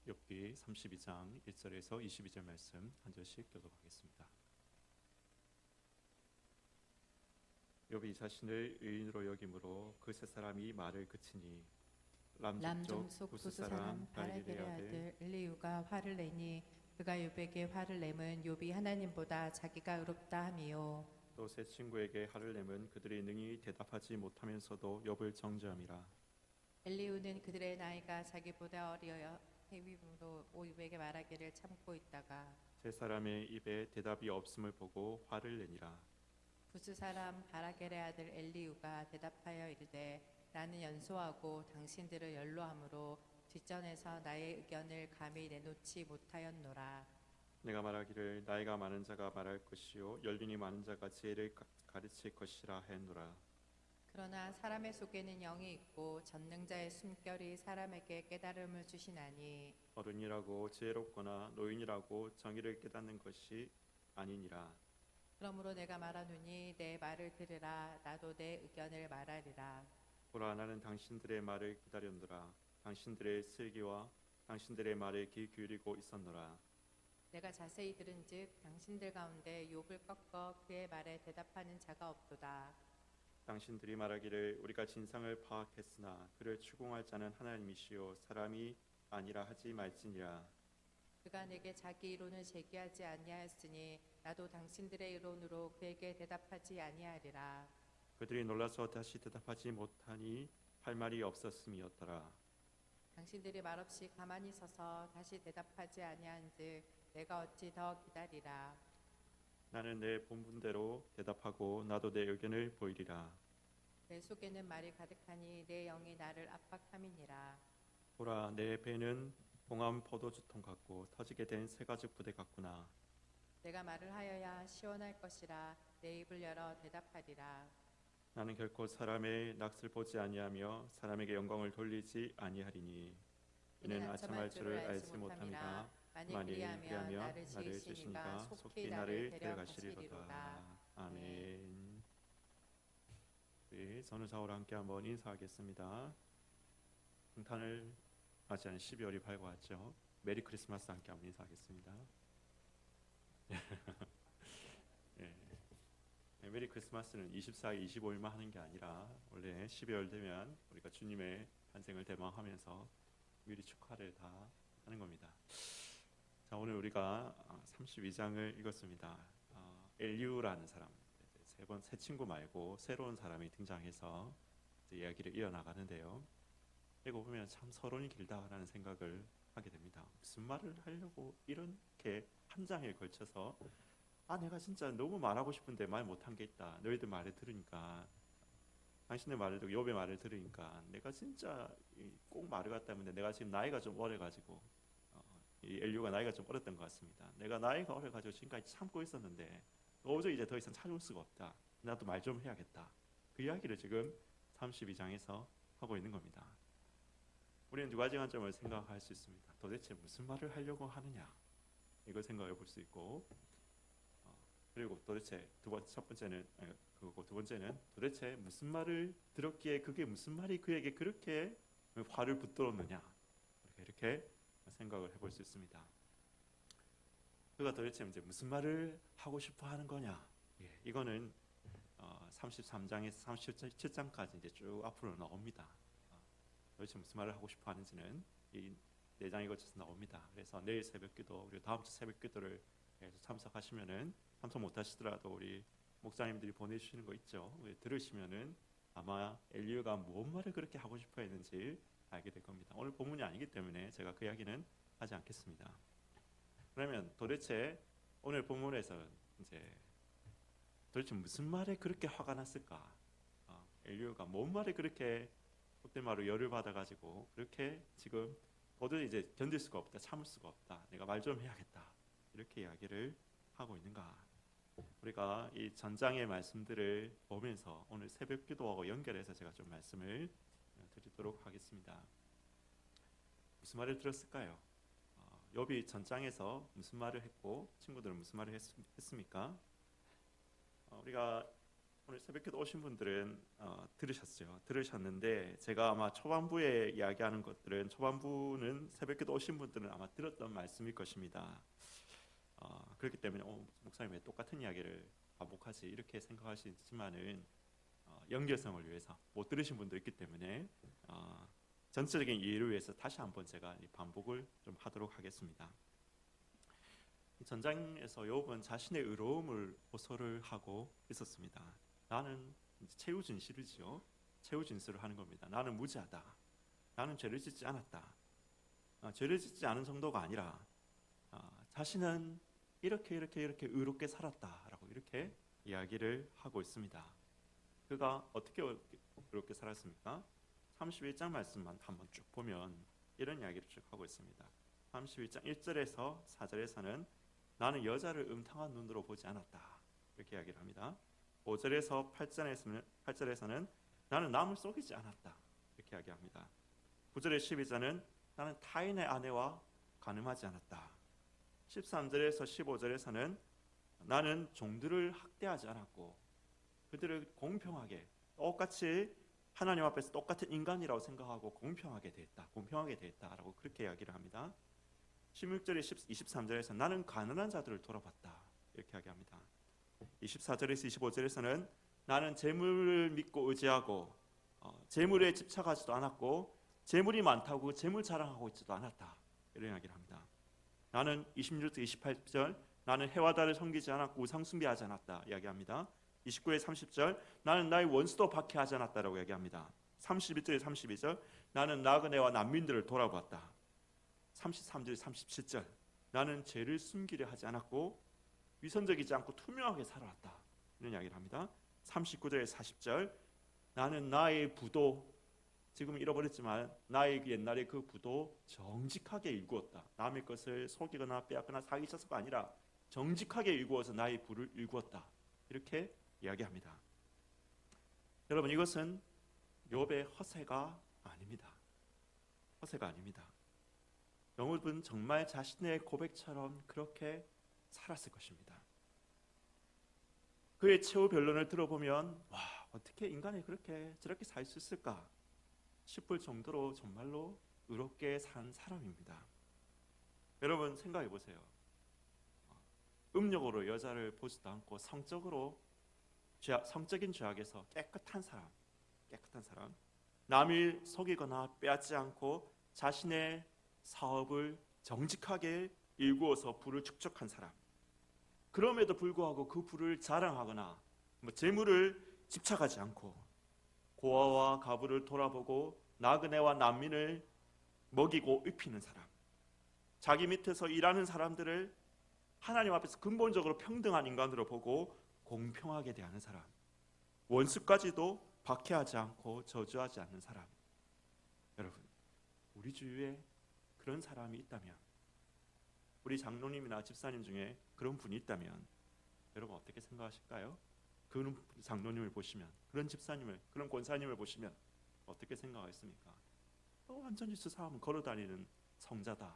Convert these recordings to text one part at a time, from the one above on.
욥기 32장 1절에서 22절 말씀 한 절씩 교독하겠습니다. 욥이 자신을 의인으로 여김으로 그 세 사람이 말을 그치니 람종속 부스 사람 바라겔의 아들 엘리후가 화를 내니 그가 욥에게 화를 내면 욥이 하나님보다 자기가 의롭다 함이요. 또 세 친구에게 화를 내면 그들이 능히 대답하지 못하면서도 욥을 정죄함이라. 엘리후는 그들의 나이가 자기보다 어려여 헤위므로 욥에게 말하기를 참고 있다가 세 사람의 입에 대답이 없음을 보고 화를 내니라. 부스 사람 바라겔의 아들 엘리후가 대답하여 이르되 나는 연소하고 당신들을 연로함으로 뒷전에서 나의 의견을 감히 내놓지 못하였노라. 내가 말하기를 나이가 많은 자가 말할 것이요 연륜이 많은 자가 지혜를 가르칠 것이라 했노라. 그러나 사람의 속에는 영이 있고 전능자의 숨결이 사람에게 깨달음을 주시나니 어른이라고 지혜롭거나 노인이라고 정의를 깨닫는 것이 아니니라. 그러므로 내가 말하노니 내 말을 들으라. 나도 내 의견을 말하리라. 보라, 나는 당신들의 말을 기다렸노라. 당신들의 슬기와 당신들의 말에 귀 기울이고 있었노라. 내가 자세히 들은즉 당신들 가운데 욥을 꺾어 그의 말에 대답하는 자가 없도다. 당신들이 말하기를 우리가 진상을 파악했으나 그를 추궁할 자는 하나님이시요 사람이 아니라 하지 말지니라. 그가 내게 자기 이론을 제기하지 아니하였으니 나도 당신들의 이론으로 그에게 대답하지 아니하리라. 그들이 놀라서 다시 대답하지 못하니 할 말이 없었음이었더라. 당신들이 말없이 가만히 서서 다시 대답하지 아니한즉 내가 어찌 더 기다리라. 나는 내 본분대로 대답하고 나도 내 의견을 보이리라. 내 속에는 말이 가득하니 내 영이 나를 압박함이니라. 보라, 내 배는 봉함 포도주통 같고 터지게 된 새가죽 부대 같구나. 내가 말을 하여야 시원할 것이라. 내 입을 열어 대답하리라. 나는 결코 사람의 낯을 보지 아니하며 사람에게 영광을 돌리지 아니하리니 이는 아첨할 줄을 알지 못함이라. 만일 그리하면 나를 지으시니가 속히 나를 데려가시리로다. 아멘. 우리 선우사우와 함께 한번 인사하겠습니다. 성탄을 맞이하는 12월이 밝아왔죠. 메리 크리스마스 함께 한번 인사하겠습니다. 예. 메리 크리스마스는 24일, 25일만 하는 게 아니라 원래 12월 되면 우리가 주님의 탄생을 대망하면서 미리 축하를 다 하는 겁니다. 자, 오늘 우리가 32장을 읽었습니다. 엘리후라는 사람, 세 친구 말고 새로운 사람이 등장해서 이야기를 이어나가는데요. 이거 보면 참 서론이 길다라는 생각을 하게 됩니다. 무슨 말을 하려고 이렇게 한 장에 걸쳐서 내가 진짜 너무 말하고 싶은데 말 못한 게 있다. 너희들 말을 들으니까 당신의 말을 듣고 욥의 말을 들으니까 내가 진짜 꼭 말을 갖다 했는데 내가 지금 나이가 좀 어려가지고 이 엘리후가 나이가 좀 어렸던 것 같습니다. 내가 나이가 어려가지고 지금까지 참고 있었는데 도저히 이제 더 이상 참을 수가 없다. 나도 말 좀 해야겠다. 그 이야기를 지금 32장에서 하고 있는 겁니다. 우리는 두 가지 관점을 생각할 수 있습니다. 도대체 무슨 말을 하려고 하느냐, 이걸 생각해 볼 수 있고, 그리고 도대체 두 번째는 도대체 무슨 말을 들었기에 그게 무슨 말이 그에게 그렇게 화를 붙들었느냐, 이렇게 생각을 해볼 수 있습니다. 그가 도대체 이제 무슨 말을 하고 싶어 하는 거냐? 이거는 33장에서 37장까지 이제 쭉 앞으로 나옵니다. 도대체 무슨 말을 하고 싶어 하는지는 이 4장에 걸쳐서 나옵니다. 그래서 내일 새벽기도, 그리고 다음 주 새벽기도를 참석하시면은, 참석 못하시더라도 우리 목사님들이 보내주시는 거 있죠. 들으시면은 아마 엘리후가 뭔 말을 그렇게 하고 싶어 했는지 알게 될 겁니다. 오늘 본문이 아니기 때문에 제가 그 이야기는 하지 않겠습니다. 그러면 도대체 오늘 본문에서 이제 도대체 무슨 말에 그렇게 화가 났을까? 엘리후가 뭔 말에 그렇게 속된 말로 열을 받아가지고 그렇게 지금 도저히 이제 견딜 수가 없다, 참을 수가 없다, 내가 말 좀 해야겠다, 이렇게 이야기를 하고 있는가? 우리가 이 전장의 말씀들을 보면서 오늘 새벽 기도하고 연결해서 제가 좀 말씀을 드리도록 하겠습니다. 무슨 말을 들었을까요? 욥이 전장에서 무슨 말을 했고 친구들은 무슨 말을 했습니까? 우리가 오늘 새벽기도 오신 분들은 들으셨는데 제가 아마 초반부에 이야기하는 것들은 초반부는 새벽기도 오신 분들은 아마 들었던 말씀일 것입니다. 그렇기 때문에 목사님 왜 똑같은 이야기를 반복하지 이렇게 생각할 수 있지만은 연결성을 위해서 못 들으신 분도 있기 때문에 전체적인 이해를 위해서 다시 한번 제가 이 반복을 좀 하도록 하겠습니다. 이 전장에서 욥은 자신의 의로움을 호소를 하고 있었습니다. 나는 최후 진실이지요. 최후 진술을 하는 겁니다. 나는 무죄하다. 나는 죄를 짓지 않았다. 죄를 짓지 않은 정도가 아니라 자신은 이렇게 의롭게 살았다라고 이렇게 이야기를 하고 있습니다. 그가 어떻게 의롭게 살았습니까? 31장 말씀만 한번 쭉 보면 이런 이야기를 쭉 하고 있습니다. 31장 1절에서 4절에서는 나는 여자를 음탕한 눈으로 보지 않았다. 이렇게 이야기를 합니다. 5절에서 8절에서는 나는 남을 속이지 않았다. 이렇게 이야기합니다. 9절에 12절은 나는 타인의 아내와 간음하지 않았다. 13절에서 15절에서는 나는 종들을 학대하지 않았고 그들을 공평하게 똑같이 하나님 앞에서 똑같은 인간이라고 생각하고 공평하게 대했다라고 그렇게 이야기를 합니다. 16절에 23절에서 나는 가난한 자들을 돌아봤다. 이렇게 이야기합니다. 24절에서 25절에서는 나는 재물을 믿고 의지하고 재물에 집착하지도 않았고 재물이 많다고 재물 자랑하고 있지도 않았다. 이런 이야기를 합니다. 나는 26절 28절 나는 해와 달을 섬기지 않았고 우상 숭배하지 않았다 이야기합니다. 29절 30절 나는 나의 원수도 박해하지 않았다라고 이야기합니다. 31절 32절 나는 나그네와 난민들을 돌아보았다. 33절 37절 나는 죄를 숨기려 하지 않았고 위선적이지 않고 투명하게 살아왔다. 이런 이야기를 합니다. 39절 40절 나는 나의 부도 지금 잃어버렸지만 나의 옛날의 그 부도 정직하게 일구었다. 남의 것을 속이거나 빼앗거나 사기쳐서가 아니라 정직하게 일구어서 나의 부를 일구었다. 이렇게 이야기합니다. 여러분 이것은 욥의 허세가 아닙니다. 허세가 아닙니다. 욥은 정말 자신의 고백처럼 그렇게 살았을 것입니다. 그의 최후 변론을 들어보면 와 어떻게 인간이 저렇게 살 수 있을까 싶을 정도로 정말로 의롭게 산 사람입니다. 여러분 생각해 보세요. 음욕으로 여자를 보지도 않고 성적인 죄악에서 깨끗한 사람, 남을 속이거나 빼앗지 않고 자신의 사업을 정직하게 일구어서 부를 축적한 사람. 그럼에도 불구하고 그 부를 자랑하거나 재물을 집착하지 않고 고아와 가부를 돌아보고 나그네와 난민을 먹이고 입히는 사람. 자기 밑에서 일하는 사람들을 하나님 앞에서 근본적으로 평등한 인간으로 보고 공평하게 대하는 사람. 원수까지도 박해하지 않고 저주하지 않는 사람. 여러분, 우리 주위에 그런 사람이 있다면, 우리 장로님이나 집사님 중에 그런 분이 있다면 여러분 어떻게 생각하실까요? 그런 장로님을 보시면, 그런 집사님을, 그런 권사님을 보시면 어떻게 생각하겠습니까? 완전히 저 사람은 걸어다니는 성자다.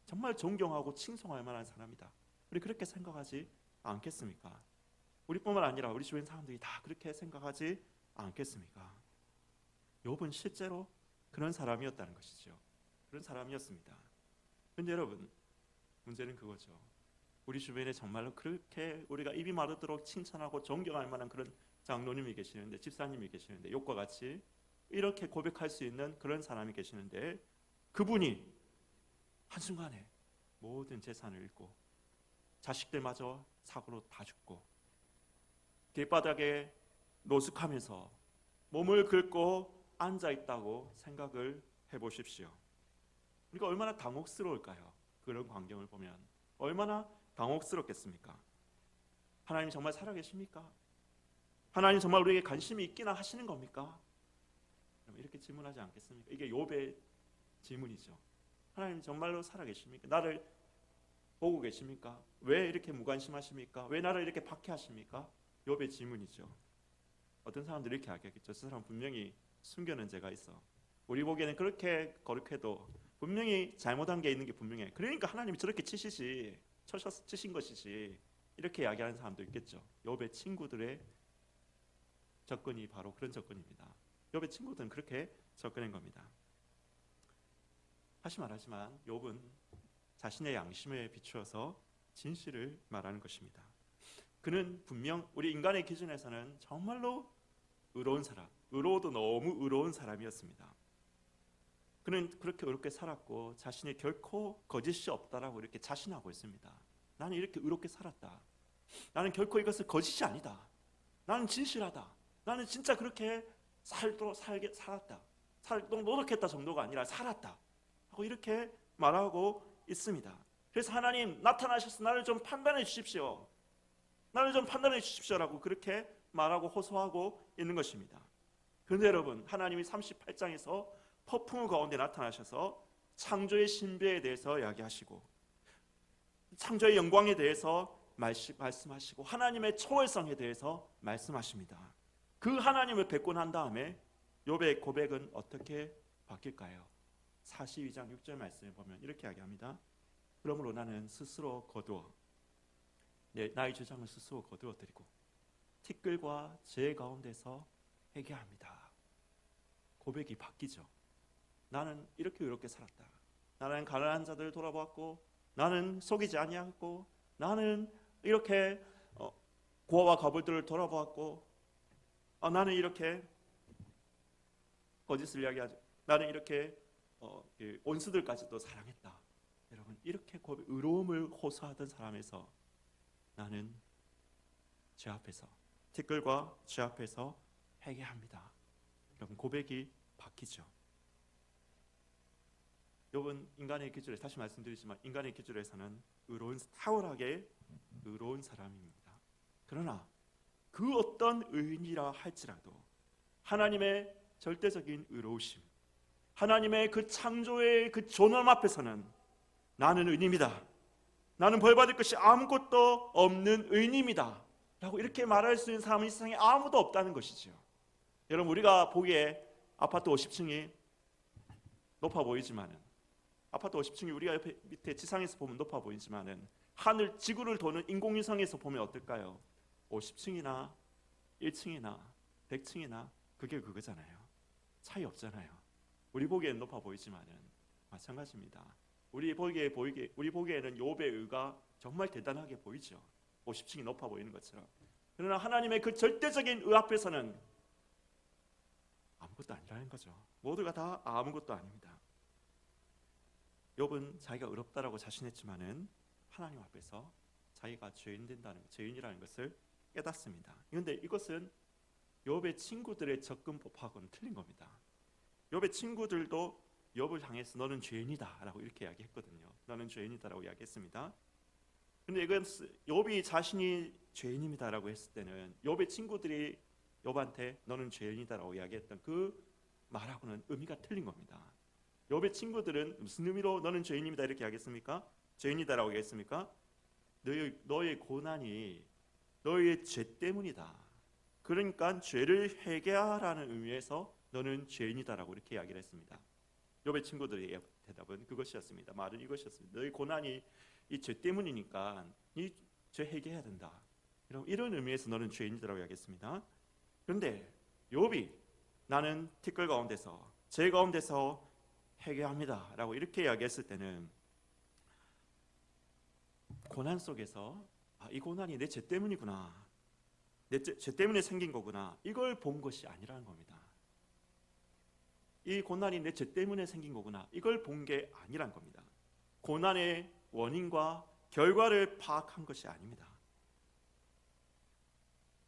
정말 존경하고 칭송할 만한 사람이다. 우리 그렇게 생각하지 않겠습니까? 우리뿐만 아니라 우리 주변 사람들이 다 그렇게 생각하지 않겠습니까? 욥은 실제로 그런 사람이었다는 것이죠. 그런 사람이었습니다. 그런데 여러분 문제는 그거죠. 우리 주변에 정말로 그렇게 우리가 입이 마르도록 칭찬하고 존경할 만한 그런 장로님이 계시는데, 집사님이 계시는데, 욥과 같이 이렇게 고백할 수 있는 그런 사람이 계시는데 그분이 한순간에 모든 재산을 잃고 자식들마저 사고로 다 죽고 길바닥에 노숙하면서 몸을 긁고 앉아있다고 생각을 해보십시오. 우리가 얼마나 당혹스러울까요? 그런 광경을 보면 얼마나 당혹스럽겠습니까? 하나님 정말 살아계십니까? 하나님 정말 우리에게 관심이 있기나 하시는 겁니까? 이렇게 질문하지 않겠습니까? 이게 욥의 질문이죠. 하나님 정말로 살아계십니까? 나를 보고 계십니까? 왜 이렇게 무관심하십니까? 왜 나를 이렇게 박해하십니까? 욥의 질문이죠. 어떤 사람들이 이렇게 하겠죠. 저 사람 분명히 숨겨놓은 죄가 있어. 우리 보기에는 그렇게 거룩해도 분명히 잘못한 게 있는 게 분명해. 그러니까 하나님이 저렇게 치신 것이지. 이렇게 이야기하는 사람도 있겠죠. 욥의 친구들의 접근이 바로 그런 접근입니다. 욥의 친구들은 그렇게 접근한 겁니다. 다시 말하지만 욥은 자신의 양심에 비추어서 진실을 말하는 것입니다. 그는 분명 우리 인간의 기준에서는 정말로 의로운 사람, 의로워도 너무 의로운 사람이었습니다. 그는 그렇게 의롭게 살았고 자신이 결코 거짓이 없다라고 이렇게 자신하고 있습니다. 나는 이렇게 의롭게 살았다. 나는 결코 이것을 거짓이 아니다. 나는 진실하다. 나는 진짜 그렇게 살았다. 노력했다 정도가 아니라 살았다. 하고 이렇게 말하고 있습니다. 그래서 하나님 나타나셔서 나를 좀 판단해 주십시오. 나를 좀 판단해 주십시오라고 그렇게 말하고 호소하고 있는 것입니다. 그런데 여러분, 하나님이 38장에서 폭풍우 가운데 나타나셔서 창조의 신비에 대해서 이야기하시고 창조의 영광에 대해서 말씀하시고 하나님의 초월성에 대해서 말씀하십니다. 그 하나님을 뵙고 난 다음에 욥의 고백은 어떻게 바뀔까요? 42장 6절 말씀을 보면 이렇게 이야기합니다. 그러므로 나는 스스로 거두어 나의 주장을 스스로 거두어 드리고 티끌과 재 가운데서 회개합니다. 고백이 바뀌죠. 나는 이렇게 의롭게 살았다. 나는 가난한 자들을 돌아보았고 나는 속이지 아니하고 나는 이렇게 고아와 과부들을 돌아보았고 나는 이렇게 거짓을 이야기하죠. 나는 이렇게 온수들까지도 사랑했다. 여러분 이렇게 의로움을 호소하던 사람에서 나는 죄 앞에서 티끌과 죄 앞에서 회개합니다. 여러분 고백이 바뀌죠. 욥은 인간의 기준에 다시 말씀드리지만 인간의 기준에서는 탁월하게 의로운 사람입니다. 그러나 그 어떤 의인이라 할지라도 하나님의 절대적인 의로우심, 하나님의 그 창조의 그 존엄 앞에서는 나는 의인입니다. 나는 벌받을 것이 아무것도 없는 의인입니다. 라고 이렇게 말할 수 있는 사람은 이 세상에 아무도 없다는 것이죠. 여러분 우리가 보기에 아파트 50층이 높아 보이지만은 아파트 50층이 우리가 옆에 밑에 지상에서 보면 높아 보이지만은 하늘 지구를 도는 인공위성에서 보면 어떨까요? 50층이나 1층이나 100층이나 그게 그거잖아요. 차이 없잖아요. 우리 보기에는 높아 보이지만은 마찬가지입니다. 우리 보기에는 욥의 의가 정말 대단하게 보이죠. 50층이 높아 보이는 것처럼. 그러나 하나님의 그 절대적인 의 앞에서는 아무것도 아니라는 거죠. 모두가 다 아무것도 아닙니다. 욥은 자기가 의롭다라고 자신했지만은 하나님 앞에서 자기가 죄인이라는 것을 깨닫습니다. 그런데 이것은 욥의 친구들의 접근법하고는 틀린 겁니다. 욥의 친구들도 욥을 향해서 너는 죄인이다라고 이렇게 이야기했거든요. 너는 죄인이다라고 이야기했습니다. 그런데 이건 욥이 자신이 죄인입니다라고 했을 때는 욥의 친구들이 욥한테 너는 죄인이다라고 이야기했던 그 말하고는 의미가 틀린 겁니다. 욥의 친구들은 무슨 의미로 너는 죄인입니다 이렇게 이야기했습니까? 죄인이다라고 이야기했습니까? 너의 고난이 너의 죄 때문이다. 그러니까 죄를 회개하라는 의미에서 너는 죄인이다라고 이렇게 이야기를 했습니다. 욥의 친구들의 대답은 그것이었습니다. 말은 이것이었습니다. 너의 고난이 이 죄 때문이니까 이 죄 회개해야 된다. 이런 의미에서 너는 죄인이다라고 이야기했습니다. 그런데 욥이 나는 티끌 가운데서 죄 가운데서 회개합니다라고 이렇게 이야기했을 때는 고난 속에서 이 고난이 내 죄 때문이구나. 내 죄 때문에 생긴 거구나. 이걸 본 것이 아니라는 겁니다. 이 고난이 내 죄 때문에 생긴 거구나. 이걸 본 게 아니란 겁니다. 고난의 원인과 결과를 파악한 것이 아닙니다.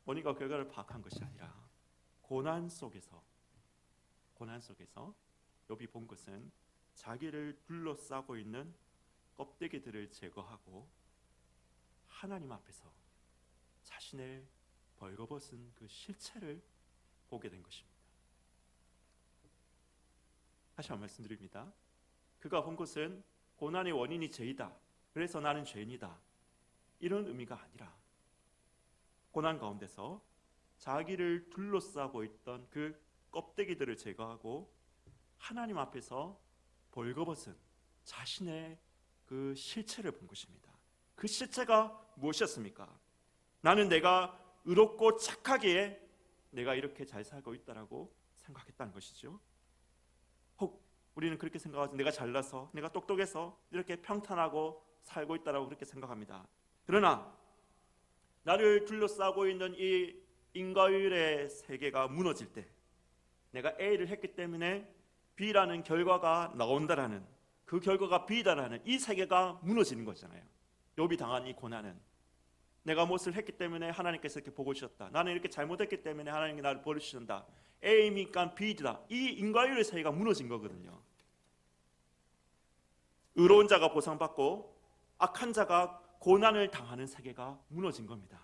원인과 결과를 파악한 것이 아니라 고난 속에서 욥이 본 것은 자기를 둘러싸고 있는 껍데기들을 제거하고 하나님 앞에서 자신의 벌거벗은 그 실체를 보게 된 것입니다. 다시 한번 말씀드립니다. 그가 본 것은 고난의 원인이 죄이다. 그래서 나는 죄인이다. 이런 의미가 아니라 고난 가운데서 자기를 둘러싸고 있던 그 껍데기들을 제거하고 하나님 앞에서 벌거벗은 자신의 그 실체를 본 것입니다. 그 실체가 무엇이었습니까? 나는 내가 의롭고 착하기에 내가 이렇게 잘 살고 있다라고 생각했다는 것이죠. 혹 우리는 그렇게 생각하죠. 내가 잘나서, 내가 똑똑해서 이렇게 평탄하고 살고 있다라고 그렇게 생각합니다. 그러나 나를 둘러싸고 있는 이 인과율의 세계가 무너질 때, 내가 A를 했기 때문에 B라는 결과가 나온다라는, 그 결과가 B다라는 이 세계가 무너지는 거잖아요. 욥이 당한 이 고난은, 내가 무엇을 했기 때문에 하나님께서 이렇게 복을 주셨다, 나는 이렇게 잘못했기 때문에 하나님이 나를 벌을 주신다, A니까 B다, 이 인과율의 세계가 무너진 거거든요. 의로운 자가 보상받고 악한 자가 고난을 당하는 세계가 무너진 겁니다.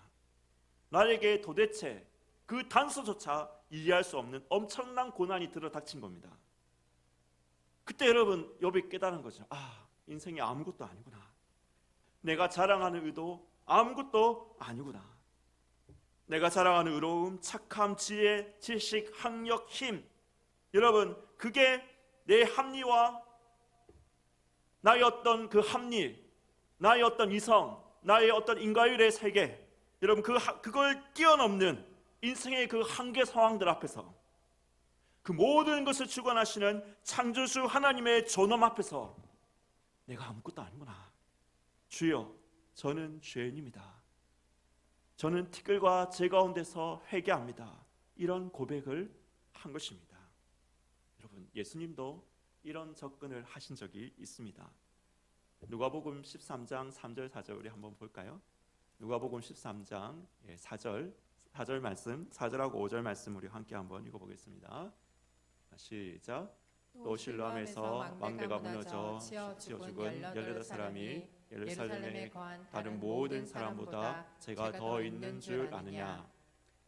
나에게 도대체 그 단서조차 이해할 수 없는 엄청난 고난이 들어닥친 겁니다. 그때 여러분, 욥이 깨달은 거죠. 인생이 아무것도 아니구나. 내가 자랑하는 의도 아무것도 아니구나. 내가 자랑하는 의로움, 착함, 지혜, 지식, 학력, 힘, 여러분, 그게 내 합리와 나의 어떤 그 합리, 나의 어떤 이성, 나의 어떤 인과율의 세계, 여러분, 그걸 뛰어넘는 인생의 그 한계 상황들 앞에서, 그 모든 것을 주관하시는 창조주 하나님의 존엄 앞에서 내가 아무것도 아니구나. 주여, 저는 죄인입니다. 저는 티끌과 제 가운데서 회개합니다. 이런 고백을 한 것입니다. 여러분, 예수님도 이런 접근을 하신 적이 있습니다. 누가복음 13장 3절 4절 우리 한번 볼까요? 누가복음 13장 4절 말씀, 4절하고 5절 말씀 우리 함께 한번 읽어보겠습니다. 시작. 또 실로암에서 망대가 무너져 치어 죽은 18사람이 예루살렘에 거한 다른 모든 사람보다 죄가 더 있는 줄 아느냐?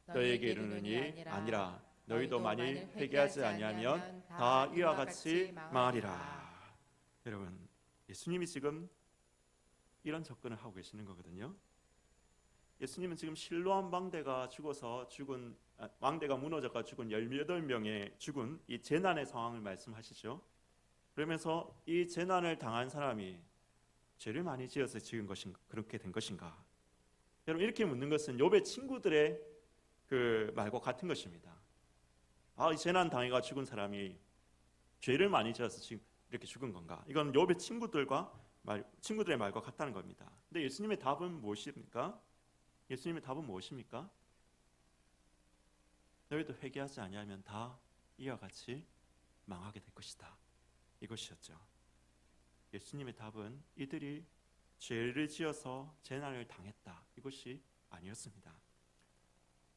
너에게 이르느니 아니라. 너희도 만일 회개하지 아니하면 다 이와 같이 망하리라. 여러분, 예수님이 지금 이런 접근을 하고 계시는 거거든요. 예수님은 지금 실로암 망대가 망대가 무너져가 죽은 18명의 죽은 이 재난의 상황을 말씀하시죠. 그러면서 이 재난을 당한 사람이 죄를 많이 지어서 지은 것인가, 그렇게 된 것인가? 여러분, 이렇게 묻는 것은 욥의 친구들의 그 말과 같은 것입니다. 이 재난 당해가 죽은 사람이 죄를 많이 지어서 지금 이렇게 죽은 건가? 이건 욥의 친구들의 말과 같다는 겁니다. 근데 예수님의 답은 무엇입니까? 예수님의 답은 무엇입니까? 너희도 회개하지 아니하면 다 이와 같이 망하게 될 것이다. 이것이었죠. 예수님의 답은 이들이 죄를 지어서 재난을 당했다, 이것이 아니었습니다.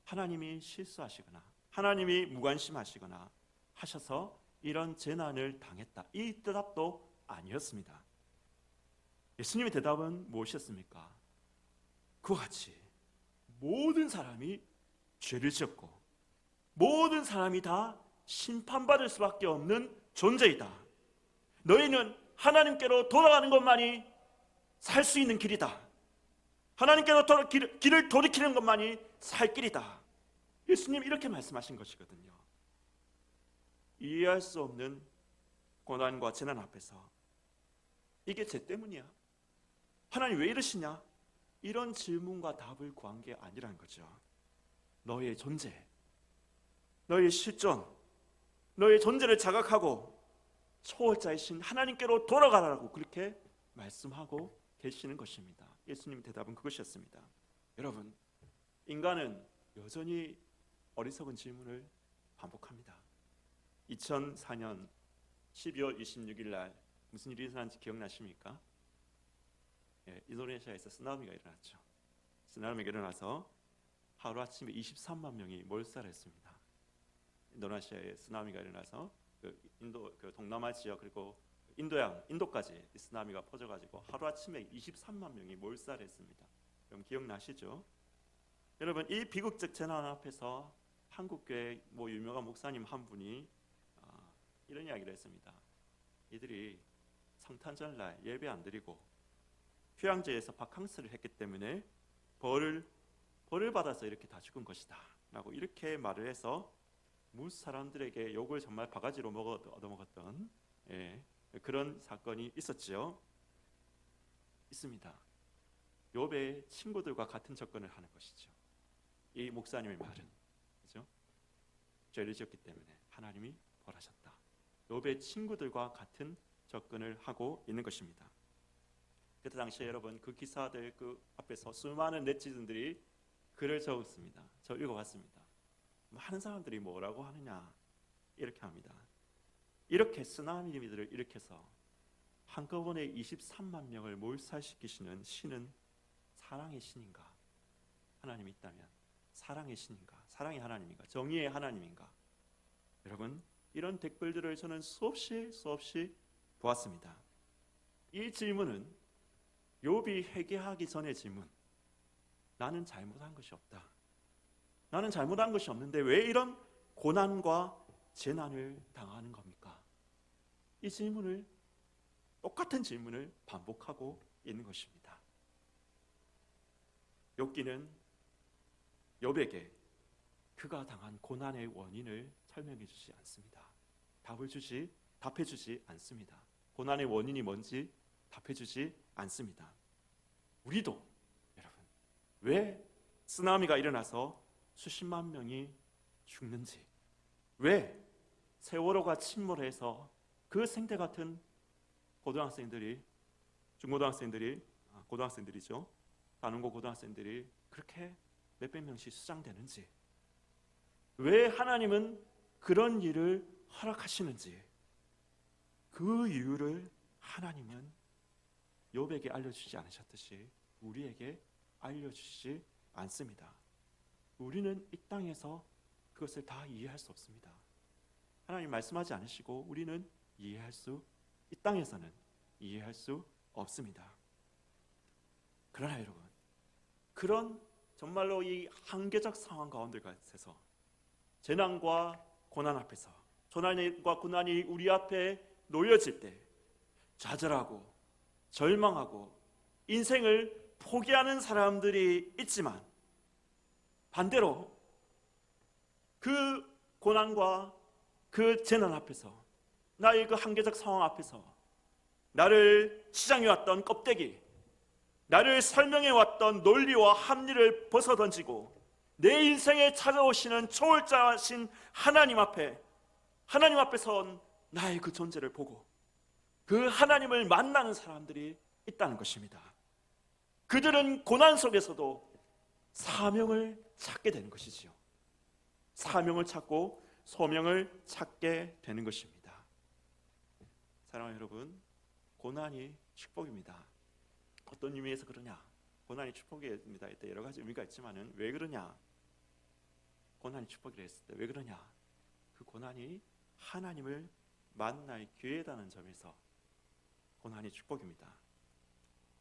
하나님이 실수하시거나 하나님이 무관심하시거나 하셔서 이런 재난을 당했다, 이 대답도 아니었습니다. 예수님의 대답은 무엇이었습니까? 그와 같이 모든 사람이 죄를 지었고 모든 사람이 다 심판받을 수밖에 없는 존재이다. 너희는 하나님께로 돌아가는 것만이 살 수 있는 길이다. 하나님께로 길을 돌이키는 것만이 살 길이다. 예수님 이렇게 말씀하신 것이거든요. 이해할 수 없는 고난과 재난 앞에서 이게 죄 때문이야, 하나님 왜 이러시냐, 이런 질문과 답을 구한 게 아니라는 거죠. 너의 존재, 너의 실존, 너의 존재를 자각하고 초월자이신 하나님께로 돌아가라고 그렇게 말씀하고 계시는 것입니다. 예수님의 대답은 그것이었습니다. 여러분, 인간은 여전히 어리석은 질문을 반복합니다. 2004년 12월 26일 날 무슨 일이 일어났는지 기억나십니까? 인도네시아에서 쓰나미가 일어났죠. 쓰나미가 일어나서 하루아침에 23만 명이 몰살했습니다. 인도네시아에 쓰나미가 일어나서 동남아 지역 그리고 인도까지 쓰나미가 퍼져가지고 하루아침에 23만 명이 몰살했습니다. 여러분 기억나시죠? 여러분, 이 비극적 재난 앞에서 한국교회 유명한 목사님 한 분이 이런 이야기를 했습니다. 이들이 성탄절날 예배 안 드리고 휴양지에서 바캉스를 했기 때문에 벌을 받아서 이렇게 다 죽은 것이다 라고 이렇게 말을 해서 무 사람들에게 욕을 정말 바가지로 얻어먹었던 그런 사건이 있었죠. 있습니다. 욥의 친구들과 같은 접근을 하는 것이죠. 이 목사님의 말은, 그렇죠? 죄를 지었기 때문에 하나님이 벌하셨다. 욥의 친구들과 같은 접근을 하고 있는 것입니다. 그때 당시에 여러분 그 기사들 그 앞에서 수많은 네티즌들이 글을 적었습니다. 저 읽어봤습니다. 많은 사람들이 뭐라고 하느냐 이렇게 합니다. 이렇게 쓰나미들을 일으켜서 한꺼번에 23만 명을 몰살시키시는 신은 사랑의 신인가? 하나님이 있다면 사랑의 신인가? 사랑의 하나님인가? 정의의 하나님인가? 여러분 이런 댓글들을 저는 수없이 보았습니다. 이 질문은 욥이 회개하기 전의 질문. 나는 잘못한 것이 없다. 나는 잘못한 것이 없는데 왜 이런 고난과 재난을 당하는 겁니까? 이 질문을 똑같은 질문을 반복하고 있는 것입니다. 욥기는 욥에게 그가 당한 고난의 원인을 설명해 주지 않습니다. 답해 주지 않습니다. 고난의 원인이 뭔지 답해 주지 않습니다. 우리도 여러분 왜 쓰나미가 일어나서 수십만 명이 죽는지, 왜 세월호가 침몰해서 그 생태 같은 고등학생들이, 중고등학생들이, 고등학생들이죠. 단원고 고등학생들이 그렇게 몇백 명씩 수장되는지, 왜 하나님은 그런 일을 허락하시는지, 그 이유를 하나님은 욥에게 알려주지 않으셨듯이 우리에게 알려주시지 않습니다. 우리는 이 땅에서 그것을 다 이해할 수 없습니다. 하나님 말씀하지 않으시고 우리는 이 땅에서는 이해할 수 없습니다. 그러나 여러분, 그런 정말로 이 한계적 상황 가운데서 재난과 고난 앞에서, 고난과 고난이 우리 앞에 놓여질 때 좌절하고 절망하고 인생을 포기하는 사람들이 있지만, 반대로 그 고난과 그 재난 앞에서, 나의 그 한계적 상황 앞에서 나를 치장해왔던 껍데기, 나를 설명해왔던 논리와 합리를 벗어던지고 내 인생에 찾아오시는 초월자신 하나님 앞에 선 나의 그 존재를 보고 그 하나님을 만나는 사람들이 있다는 것입니다. 그들은 고난 속에서도 사명을 찾게 되는 것이지요. 사명을 찾고 소명을 찾게 되는 것입니다. 사랑하는 여러분, 고난이 축복입니다. 어떤 의미에서 그러냐? 고난이 축복입니다. 이때 여러 가지 의미가 있지만은 왜 그러냐? 고난이 축복이라 했을 때 왜 그러냐? 그 고난이 하나님을 만날 기회라는 점에서 고난이 축복입니다.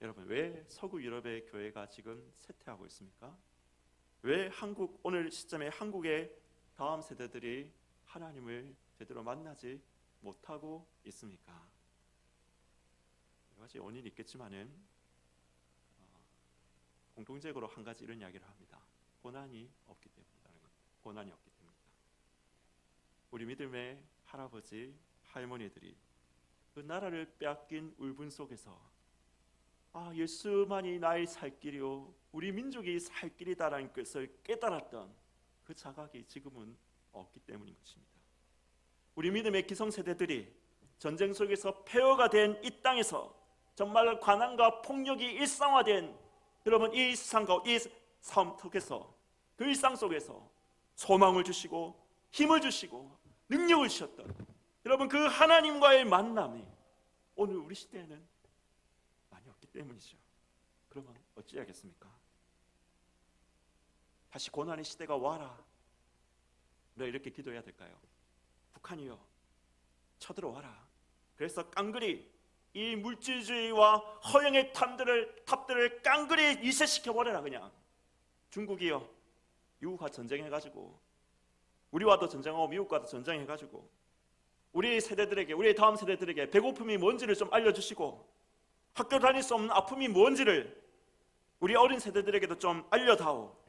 여러분, 왜 서구 유럽의 교회가 지금 쇠퇴하고 있습니까? 왜 오늘 시점에 한국의 다음 세대들이 하나님을 제대로 만나지 못하고 있습니까? 여러 가지 원인이 있겠지만은 공통적으로 한 가지 이런 이야기를 합니다. 고난이 없기 때문이다. 고난이 없기 때문이다. 우리 믿음의 할아버지, 할머니들이 그 나라를 빼앗긴 울분 속에서 예수만이 나의 살 길이요, 우리 민족이 살 길이다라는 것을 깨달았던 그 자각이 지금은 없기 때문인 것입니다. 우리 믿음의 기성세대들이 전쟁 속에서 폐허가 된 이 땅에서 정말 관한과 폭력이 일상화된 여러분 이 세상과 이 삶 속에서, 그 일상 속에서 소망을 주시고 힘을 주시고 능력을 주셨던 여러분 그 하나님과의 만남이 오늘 우리 시대에는 많이 없기 때문이죠. 그러면 어찌하겠습니까? 다시 고난의 시대가 와라. 왜 이렇게 기도해야 될까요? 북한이요, 쳐들어와라. 그래서 깡그리 이 물질주의와 허영의 탑들을 깡그리 이세시켜버려라. 그냥 중국이요, 미국과 전쟁해가지고, 우리와도 전쟁하고 미국과도 전쟁해가지고 우리 세대들에게, 우리 다음 세대들에게 배고픔이 뭔지를 좀 알려주시고 학교 다닐 수 없는 아픔이 뭔지를 우리 어린 세대들에게도 좀 알려다오.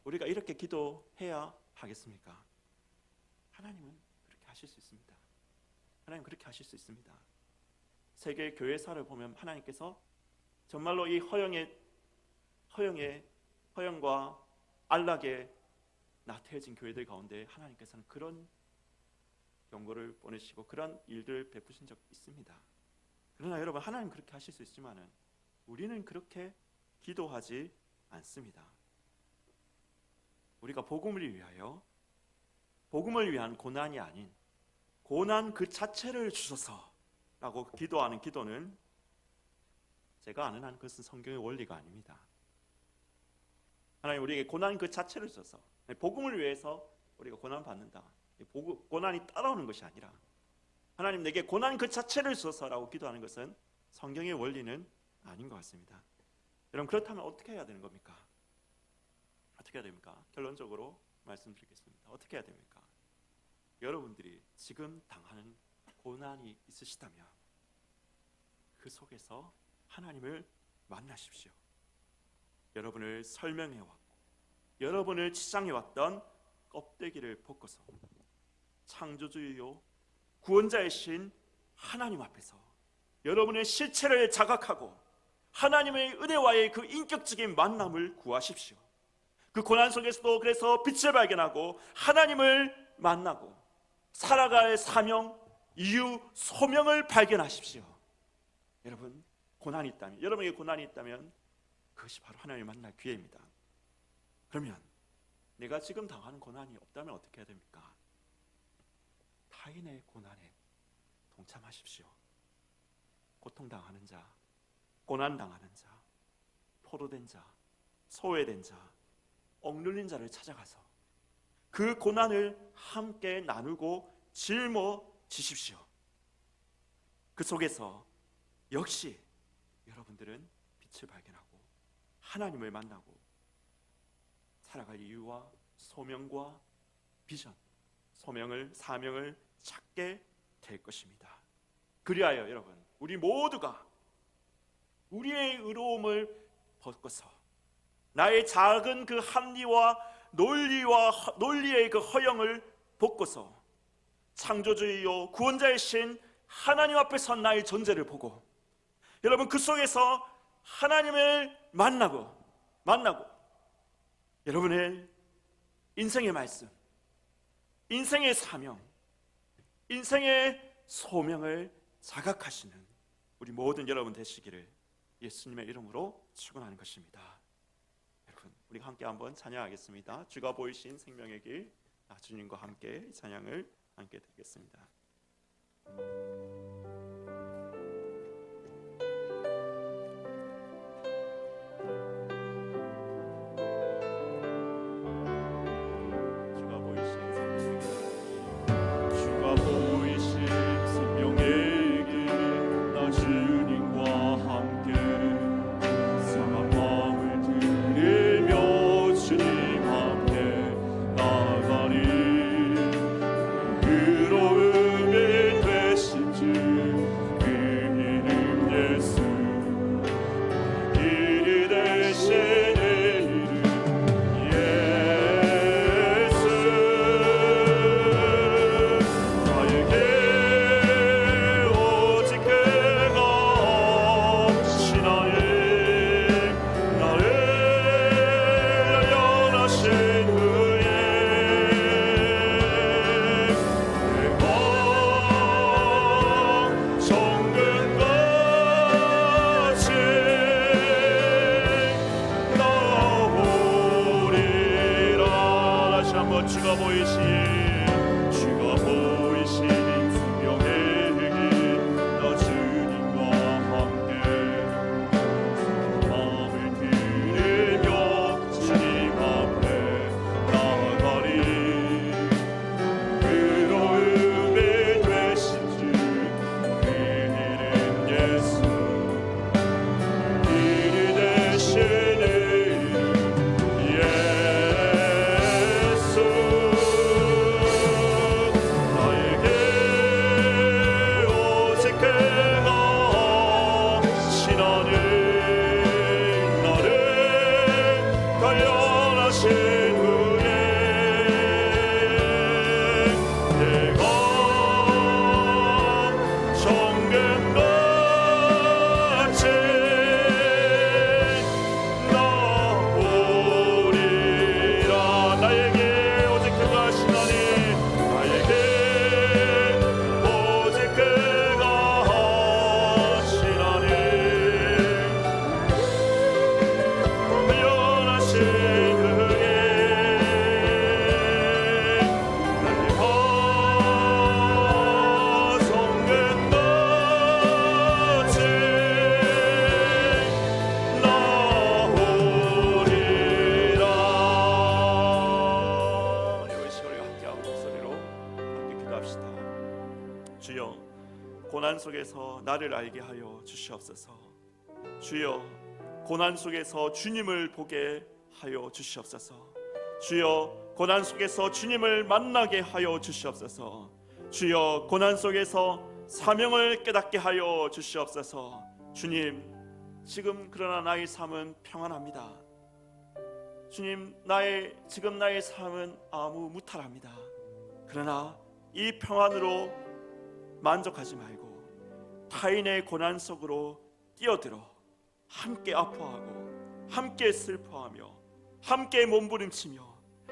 우리가 이렇게 기도해야 하겠습니까? 하나님은 그렇게 하실 수 있습니다. 하나님 그렇게 하실 수 있습니다. 세계 교회사를 보면 하나님께서 정말로 이 허영과 안락의 나태해진 교회들 가운데 하나님께서는 그런 경고를 보내시고 그런 일들을 베푸신 적 있습니다. 그러나 여러분, 하나님 그렇게 하실 수 있지만은 우리는 그렇게 기도하지 않습니다. 우리가 복음을 위하여, 복음을 위한 고난이 아닌 고난 그 자체를 주소서라고 기도하는 기도는 제가 아는 한 그것은 성경의 원리가 아닙니다. 하나님 우리에게 고난 그 자체를 주셔서, 복음을 위해서 우리가 고난 받는다, 고난이 따라오는 것이 아니라 하나님 내게 고난 그 자체를 주셔서라고 기도하는 것은 성경의 원리는 아닌 것 같습니다. 여러분, 그렇다면 어떻게 해야 되는 겁니까? 어떻게 해야 됩니까? 결론적으로 말씀드리겠습니다. 어떻게 해야 됩니까? 여러분들이 지금 당하는 고난이 있으시다면 그 속에서 하나님을 만나십시오. 여러분을 설명해왔고 여러분을 치장해왔던 껍데기를 벗고서 창조주이요 구원자이신 하나님 앞에서 여러분의 실체를 자각하고 하나님의 은혜와의 그 인격적인 만남을 구하십시오. 그 고난 속에서도 그래서 빛을 발견하고 하나님을 만나고 살아갈 사명, 이유, 소명을 발견하십시오. 여러분, 고난이 있다면, 여러분에게 고난이 있다면 그것이 바로 하나님을 만날 기회입니다. 그러면 내가 지금 당하는 고난이 없다면 어떻게 해야 됩니까? 타인의 고난에 동참하십시오. 고통당하는 자, 고난당하는 자, 포로된 자, 소외된 자, 억눌린 자를 찾아가서 그 고난을 함께 나누고 짊어지십시오. 그 속에서 역시 여러분들은 빛을 발견하고 하나님을 만나고 살아갈 이유와 소명과 비전, 소명을, 사명을 찾게 될 것입니다. 그리하여 여러분, 우리 모두가 우리의 의로움을 벗고서 나의 작은 그 합리와 논리의 그 허영을 벗고서 창조주이요 구원자이신 하나님 앞에 선 나의 존재를 보고 여러분 그 속에서 하나님을 만나고 여러분의 인생의 말씀, 인생의 사명, 인생의 소명을 자각하시는 우리 모든 여러분 되시기를 예수님의 이름으로 축원하는 것입니다. 여러분, 우리 함께 한번 찬양하겠습니다. 주가 보이신 생명의 길, 주님과 함께 이 찬양을 함께 드리겠습니다. 의로움이 되신 주 속에서 나를 알게 하여 주시옵소서. 주여, 고난 속에서 주님을 보게 하여 주시옵소서. 주여, 고난 속에서 주님을 만나게 하여 주시옵소서. 주여, 고난 속에서 사명을 깨닫게 하여 주시옵소서. 주님, 지금 그러나 나의 삶은 평안합니다. 주님, 지금 나의 삶은 아무 무탈합니다. 그러나 이 평안으로 만족하지 말고 타인의 고난 속으로 뛰어들어 함께 아파하고 함께 슬퍼하며 함께 몸부림치며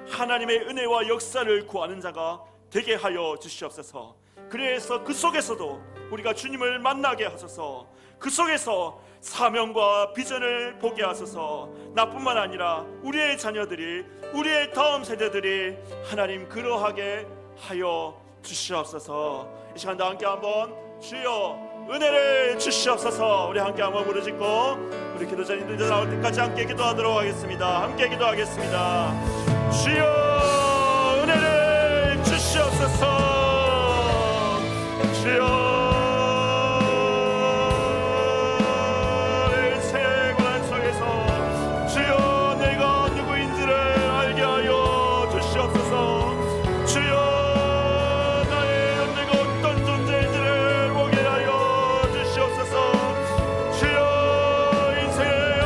하나님의 은혜와 역사를 구하는 자가 되게 하여 주시옵소서. 그래서 그 속에서도 우리가 주님을 만나게 하소서. 그 속에서 사명과 비전을 보게 하소서. 나뿐만 아니라 우리의 자녀들이, 우리의 다음 세대들이 하나님 그러하게 하여 주시옵소서. 이 시간 다 함께 한번 주여 은혜를 주시옵소서. 우리 함께 한번 부르짖고 우리 기도자님들 나올 때까지 함께 기도하도록 하겠습니다. 함께 기도하겠습니다. 주여 은혜를 주시옵소서. 주여